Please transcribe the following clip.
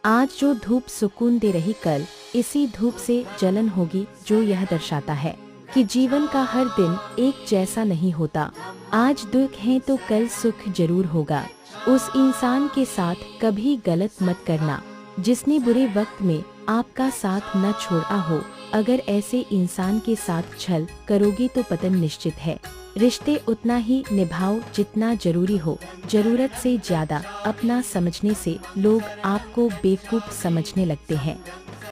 आज जो धूप सुकून दे रही, कल इसी धूप से जलन होगी, जो यह दर्शाता है कि जीवन का हर दिन एक जैसा नहीं होता। आज दुख है तो कल सुख जरूर होगा। उस इंसान के साथ कभी गलत मत करना जिसने बुरे वक्त में आपका साथ न छोड़ा हो। अगर ऐसे इंसान के साथ छल करोगे तो पतन निश्चित है। रिश्ते उतना ही निभाओ जितना जरूरी हो। जरूरत से ज्यादा अपना समझने से लोग आपको बेवकूफ समझने लगते हैं।